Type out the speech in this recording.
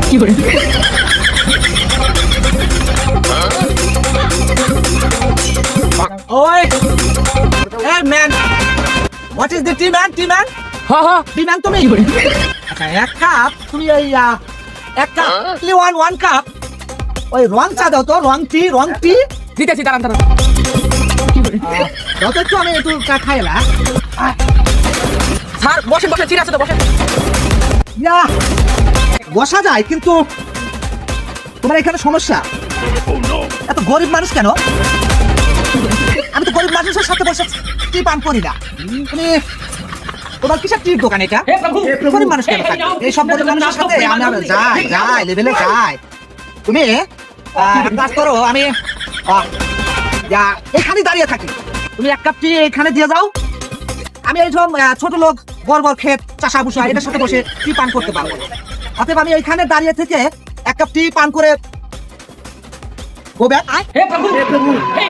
Oi! Hey man! What is the tea man? Tea man? tea man তুমি? আচ্ছা এক cup তুমি ওই এক কাপ ওয়ান কাপ ওই রং চা দাও তো রং টি দিতেছি দাঁড়ান দাঁড়ান। দাও তো একটু আমি একটু চা খাইলা স্যার বসেন বসেন, চিড় আছে তো বসেন। ইয়া বসা যায় কিন্তু তোমার এখানে সমস্যা এত গরিব মানুষ কেন? আমি তো গরিব মানুষের সাথে বসে টি পান করি না। তুমি তোমার কিসের টির দোকান এটা? গরিব মানুষ কেন থাকে? এই সব গরিব মানুষের সাথে আমি যাই লেভেলে যাই। তুমি এক কাজ করো, আমি এখানে দাঁড়িয়ে থাকি, তুমি এক কাপ টি এখানে দিয়ে যাও। আমি এই সব ছোট লোক বড় ক্ষেত চাষা ভুষা এটার সাথে বসে টি পান করতে পারবো। অতএব আমি ওইখানে দাঁড়িয়ে থেকে এক কাপ টি পান করে